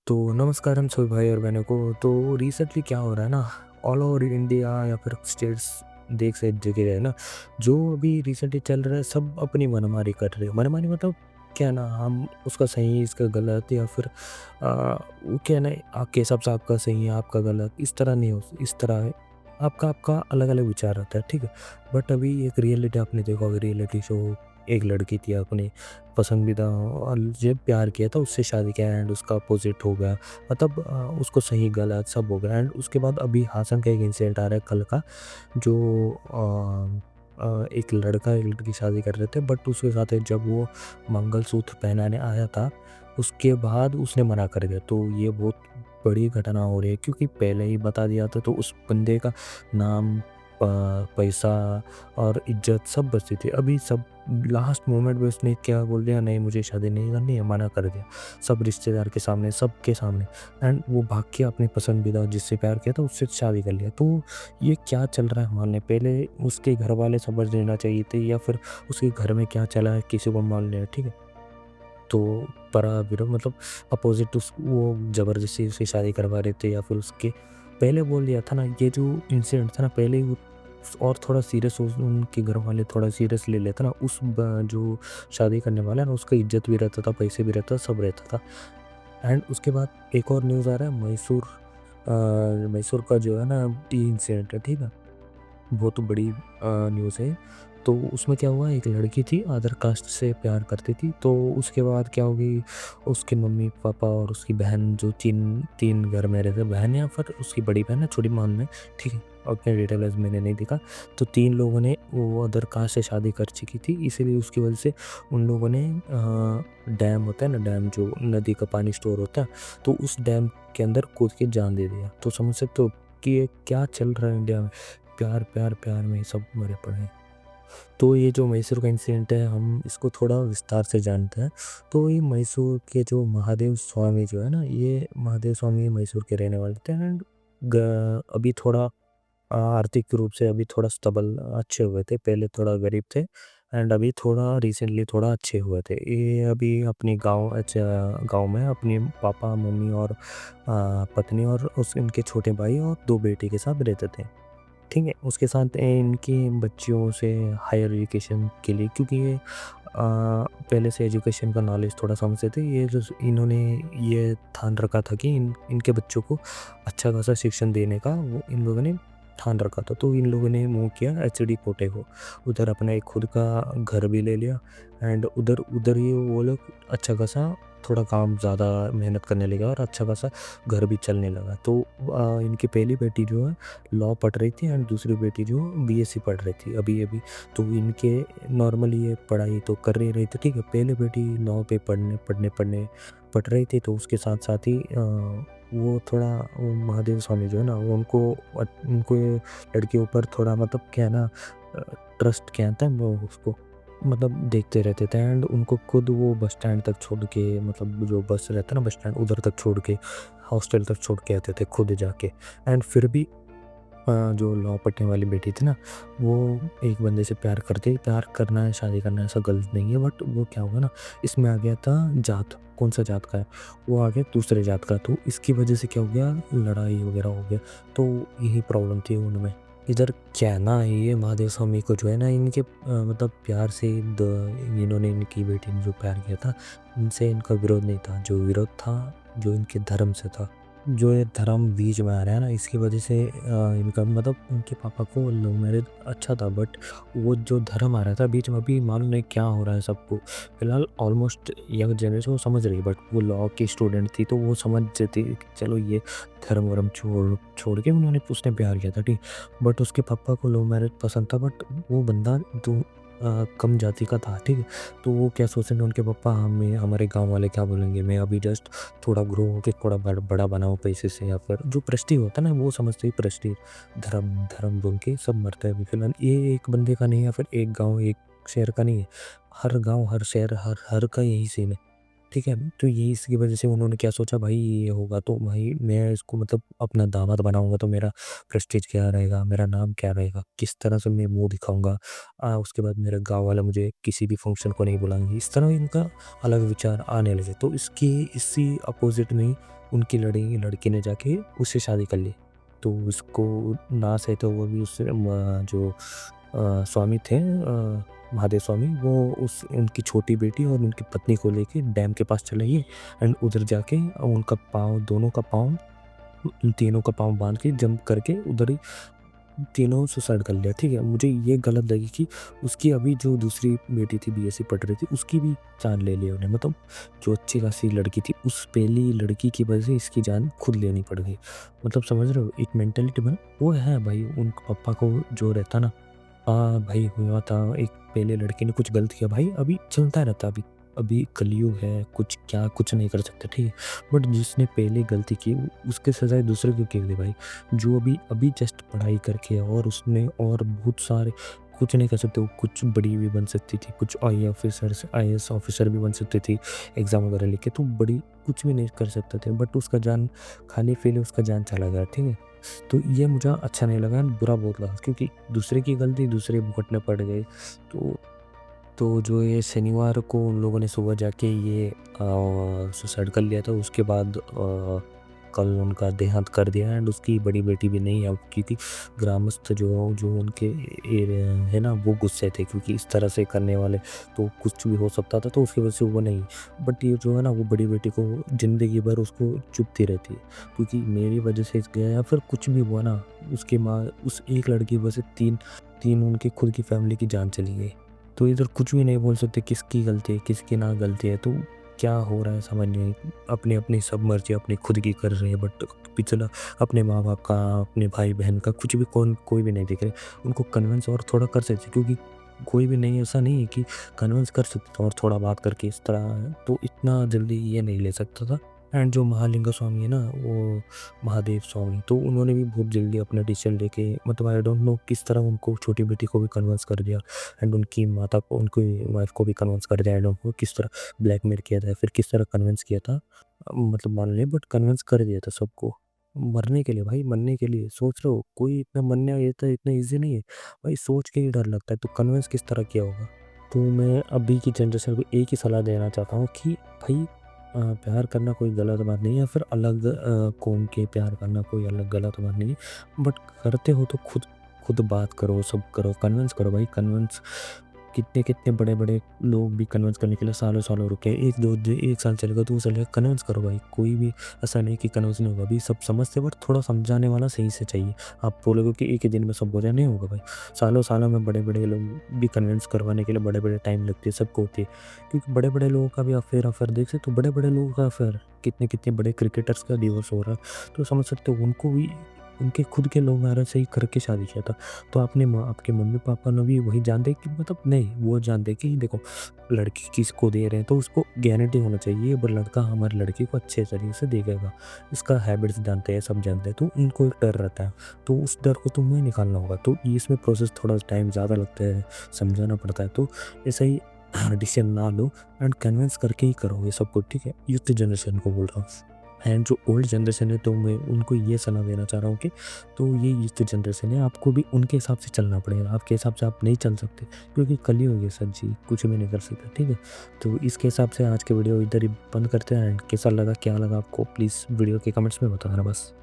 तो नमस्कार हम सभी भाई और बहनों को। तो रिसेंटली क्या हो रहा है ना, ऑल ओवर इंडिया या फिर स्टेट्स देख से जगह है ना, जो अभी रिसेंटली चल रहा है सब अपनी मनमानी कर रहे हैं। मनमानी मतलब क्या ना, हम उसका सही इसका गलत या फिर वो क्या ना, आपके हिसाब से आपका सही है आपका गलत, इस तरह नहीं हो, इस तरह है आपका आपका अलग अलग विचार रहता है, ठीक है। बट अभी एक रियलिटी आपने देखा होगा, रियलिटी शो, एक लड़की थी अपनी पसंदीदा और जब प्यार किया था उससे शादी किया एंड उसका अपोजिट हो गया। मतलब उसको सही गलत सब हो गया एंड उसके बाद अभी हासन का एक इंसिडेंट आ रहा है कल का, जो एक लड़का एक लड़की की शादी कर रहे थे, बट उसके साथ जब वो मंगलसूत्र पहनाने आया था उसके बाद उसने मना कर दिया। तो ये बहुत बड़ी घटना हो रही है, क्योंकि पहले ही बता दिया था तो उस बंदे का नाम पैसा और इज्जत सब बची थी। अभी सब लास्ट मोमेंट में उसने क्या बोल दिया, नहीं मुझे शादी नहीं करनी है, मना कर दिया सब रिश्तेदार के सामने, सबके सामने। एंड वो भाग के अपनी पसंदीदा जिससे प्यार किया था उससे शादी कर लिया। तो ये क्या चल रहा है, हमारे पहले उसके घर वाले समझ लेना चाहिए थे, या फिर उसके घर में क्या चला है किसी को मान लिया, ठीक है। तो परा विरोध मतलब अपोजिट उस वो ज़बरदस्ती उसकी शादी करवा रहे थे, या फिर उसके पहले बोल दिया था ना, ये जो इंसिडेंट था ना पहले ही और थोड़ा सीरियस उनके घर वाले थोड़ा सीरियस ले लेता ना, उस जो शादी करने वाला है ना उसका इज्जत भी रहता था, पैसे भी रहता था, सब रहता था। एंड उसके बाद एक और न्यूज़ आ रहा है मैसूर, मैसूर का जो है ना इंसिडेंट है, ठीक है। बहुत बड़ी न्यूज़ है। तो उसमें क्या हुआ, एक लड़की थी अदर कास्ट से प्यार करती थी, तो उसके बाद क्या हो गई, उसके मम्मी-पापा और उसकी बहन जो 3 घर में रहते, बहन या फिर उसकी बड़ी बहन है, छोटी बहन में, ठीक है। उतने डिटेल्स मैंने नहीं देखा। तो 3 लोगों ने वो अदर कास्ट से शादी कर चुकी थी, इसीलिए उसकी वजह से उन लोगों ने डैम होता है ना, डैम जो नदी का पानी स्टोर होता है, तो उस डैम के अंदर कूद के जान दे दिया। तो समझ सकते हो कि ये क्या चल रहा है इंडिया में। प्यार, प्यार, प्यार में ही सब मरे पड़े हैं। तो ये जो मैसूर का इंसिडेंट है हम इसको थोड़ा विस्तार से जानते हैं। तो ये मैसूर के जो महादेव स्वामी जो है ना, ये महादेव स्वामी मैसूर के रहने वाले थे एंड अभी थोड़ा आर्थिक रूप से अभी थोड़ा स्टेबल अच्छे हुए थे। पहले थोड़ा गरीब थे एंड अभी थोड़ा रिसेंटली थोड़ा अच्छे हुए थे। ये अभी अपनी गाँव गाँव में अपने पापा, मम्मी और पत्नी और उस इनके छोटे भाई और 2 बेटे के साथ रहते थे। ठीक है, उसके साथ इनकी बच्चियों से हायर एजुकेशन के लिए, क्योंकि ये पहले से एजुकेशन का नॉलेज थोड़ा समझते थे, ये जो इन्होंने ये ठान रखा था कि इनके बच्चों को अच्छा खासा शिक्षण देने का वो इन लोगों ने ठान रखा था। तो इन लोगों ने मूव किया एचडी कोटे को, उधर अपना एक खुद का घर भी ले लिया एंड उधर उधर ही वो लोग अच्छा खासा थोड़ा काम ज़्यादा मेहनत करने लगा और अच्छा खासा घर भी चलने लगा। तो इनकी पहली बेटी जो है लॉ पढ़ रही थी एंड दूसरी बेटी जो बीएससी पढ़ रही थी अभी अभी। तो इनके नॉर्मली ये पढ़ाई तो कर ही रही थी, ठीक है। पहले बेटी लॉ पे पढ़ने पढ़ने पढ़ने पढ़ रही थी, तो उसके साथ साथ ही वो थोड़ा वो महादेव स्वामी जो है ना वो उनको ये लड़के के ऊपर थोड़ा मतलब क्या है ना, ट्रस्ट क्या था वो उसको मतलब देखते रहते थे एंड उनको खुद वो बस स्टैंड तक छोड़ के, मतलब जो बस रहता है ना बस स्टैंड उधर तक छोड़ के, हॉस्टल तक छोड़ के आते थे खुद जाके। एंड फिर भी जो लॉ पढ़ने वाली बेटी थी ना, वो एक बंदे से प्यार करती, प्यार करना है, शादी करना है ऐसा गलत नहीं है, बट वो क्या होगा ना, इसमें आ गया था जात, कौन-सा जात का है, वो आ गया दूसरे जात का, तो इसकी वजह से क्या हो गया, लड़ाई वगैरह हो गया। तो यही प्रॉब्लम थी उनमें। इधर क्या है ना, ये महादेव स्वामी को जो है ना इनके मतलब प्यार से इन्होंने इनकी बेटी ने जो प्यार किया था, इनसे इनका विरोध नहीं था, जो विरोध था जो इनके धर्म से था। जो ये धर्म बीच में आ रहा है ना, इसकी वजह से इनका मतलब उनके पापा को लव मैरिज अच्छा था, बट वो जो धर्म आ रहा था बीच में, अभी मालूम नहीं क्या हो रहा है सबको। फिलहाल ऑलमोस्ट यंग जनरेशन वो समझ रही है, बट वो लॉ की स्टूडेंट थी तो वो समझ जाती कि चलो ये धर्म वरम छोड़ छोड़ के उन्होंने उसने प्यार किया था, ठीक। बट उसके पापा को लव मैरिज पसंद था, बट वो बंदा तो कम जाति का था, ठीक है। तो वो क्या सोच रहे हैं उनके पापा, हमें हमारे गांव वाले क्या बोलेंगे, मैं अभी जस्ट थोड़ा ग्रो होके थोड़ा बड़ा बनाऊँ पैसे से, या फिर जो प्रेस्टीज होता है ना वो समझते ही प्रेस्टीज, धर्म धर्म बोल के सब मरते हैं। अभी फिलहाल ये एक बंदे का नहीं है, या फिर एक गांव एक शहर का नहीं है, हर गांव हर शहर हर हर का यही सीन है, ठीक है। तो ये इसकी वजह से उन्होंने क्या सोचा, भाई ये होगा तो भाई मैं इसको मतलब अपना दामाद बनाऊंगा तो मेरा प्रेस्टीज क्या रहेगा, मेरा नाम क्या रहेगा, किस तरह से मैं मुंह दिखाऊंगा, उसके बाद मेरे गांव वाले मुझे किसी भी फंक्शन को नहीं बुलाएंगे, इस तरह इनका अलग विचार आने लगे। तो इसकी इसी अपोजिट में ही उनकी लड़की ने जाके उससे शादी कर ली। तो उसको ना सही तो वो भी उससे जो स्वामी थे महादेव स्वामी, वो उस उनकी छोटी बेटी और उनकी पत्नी को लेके डैम के पास चले गए एंड उधर जाके उनका पाँव, दोनों का पाँव, उन तीनों का पाँव बांध के जंप करके उधर ही तीनों सुसाइड कर लिया। ठीक है, मुझे ये गलत लगी कि उसकी अभी जो दूसरी बेटी थी बीएससी पढ़ रही थी, उसकी भी जान ले लिया उन्हें। मतलब जो अच्छी खासी लड़की थी, उस पहली लड़की की वजह से इसकी जान खुद लेनी पड़ गई। मतलब समझ रहे हो, एक मेंटेलिटी बना वो है भाई। उन पापा को जो रहता ना, हाँ भाई हुआ था, एक पहले लड़के ने कुछ गलत किया भाई, अभी चलता रहता। अभी अभी कलयुग है, कुछ नहीं कर सकते, ठीक है। बट जिसने पहले गलती की उसके सजाए दूसरे को क्यों दी भाई? जो अभी अभी जस्ट पढ़ाई करके और उसने और बहुत सारे कुछ नहीं कर सकते, वो कुछ बड़ी भी बन सकती थी, कुछ आईएएस ऑफिसर भी बन सकती थी एग्ज़ाम वगैरह लेके, तो बड़ी कुछ भी नहीं कर सकते थे। बट उसका जान खाने पीने उसका जान चला गया, ठीक है। तो ये मुझे अच्छा नहीं लगा, बुरा बहुत लगा, क्योंकि दूसरे की गलती दूसरे भुगतने पड़ गए। तो जो ये शनिवार को उन लोगों ने सुबह जाके ये सुसाइड कर लिया था, उसके बाद कल उनका देहांत कर दिया। एंड उसकी बड़ी बेटी भी नहीं अब, क्योंकि ग्रामस्थ जो उनके एरिया है ना, वो गुस्से थे, क्योंकि इस तरह से करने वाले तो कुछ भी हो सकता था, तो उसकी वजह से वो नहीं। बट ये जो है ना, वो बड़ी बेटी को ज़िंदगी भर उसको चुभती रहती है, क्योंकि मेरी वजह से गया या फिर कुछ भी हुआ ना, उसकी माँ उस एक लड़की की वजह से तीन उनकी खुद की फैमिली की जान चली गई। तो इधर कुछ भी नहीं बोल सकते किसकी गलती है किसकी ना गलती है। तो क्या हो रहा है समझ नहीं, अपनी अपनी सब मर्जी अपनी खुद की कर रहे हैं, बट पिछला अपने माँ बाप का, अपने भाई बहन का कुछ भी कोई भी नहीं दिख रहे। उनको कन्विंस और थोड़ा कर सकते, क्योंकि कोई भी नहीं, ऐसा नहीं है कि कन्विंस कर सकते थे और थोड़ा बात करके इस तरह, तो इतना जल्दी ये नहीं ले सकता था। एंड जो महालिंग स्वामी है ना, वो महादेव स्वामी, तो उन्होंने भी बहुत जल्दी अपना डिसीजन लेके, मतलब आई डोंट नो किस तरह उनको छोटी बेटी को भी कन्विंस कर दिया एंड उनकी माता को, उनकी वाइफ को भी कन्विंस कर दिया। आई डोंट नो किस तरह ब्लैकमेल किया था, फिर किस तरह कन्विंस किया था, मतलब मान लें, बट कन्विंस कर दिया था सबको मरने के लिए। भाई मरने के लिए सोच रहे हो, कोई इतना मरना ये तो इतना ईजी नहीं है भाई, सोच के ही डर लगता है। तो कन्विंस किस तरह किया होगा? तो मैं अभी की जनरेशन को एक ही सलाह देना चाहता हूँ कि भाई प्यार करना कोई गलत बात नहीं है, फिर अलग कौम के प्यार करना कोई अलग गलत बात नहीं है, बट करते हो तो खुद बात करो, सब करो, कन्विंस करो भाई। कन्विंस कितने बड़े लोग भी कन्विंस करने के लिए सालों रुके, एक साल चलेगा, 2 साल चलेगा, कन्विंस करो भाई। कोई भी ऐसा नहीं कि कन्विंस नहीं होगा, अभी सब समझते, बट थोड़ा समझाने वाला सही से चाहिए। आप बोलोगे कि एक ही दिन में सब हो जाए, नहीं होगा भाई। सालों में बड़े लोग भी कन्विंस करवाने के लिए बड़े टाइम लगते हैं, सबको होती है। क्योंकि बड़े लोगों का भी अफेयर देख सकते हो, बड़े लोगों का अफेयर, कितने बड़े क्रिकेटर्स का डिवोर्स हो रहा है, तो समझ सकते हो उनको भी उनके खुद के लोग वगैरह से ही करके शादी किया था। तो आपके मम्मी पापा ने भी वही जानते कि, मतलब नहीं, वो जानते कि देखो लड़की किसको दे रहे हैं, तो उसको गारंटी होना चाहिए बट लड़का हमारी लड़की को अच्छे तरीके से देखेगा, इसका हैबिट्स जानते हैं, सब जानते हैं, तो उनको एक डर रहता है। तो उस डर को तुम्हें निकालना होगा, तो इसमें प्रोसेस थोड़ा टाइम ज़्यादा लगता है, समझाना पड़ता है। तो ऐसा ही डिसीजन ना लो एंड कन्विंस करके ही करो ये सब कुछ, ठीक है। यूथ जनरेशन को बोल रहा हूँ। एंड जो ओल्ड जनरेशन है, तो मैं उनको ये सलाह देना चाह रहा हूँ कि तो ये यूथ जनरेशन है, आपको भी उनके हिसाब से चलना पड़ेगा। आपके हिसाब से आप नहीं चल सकते, क्योंकि कलयुग है सर जी, कुछ भी नहीं कर सकते, ठीक है। तो इसके हिसाब से आज के वीडियो इधर ही बंद करते हैं। एंड कैसा लगा क्या लगा आपको, प्लीज़ वीडियो के कमेंट्स में बताना बस।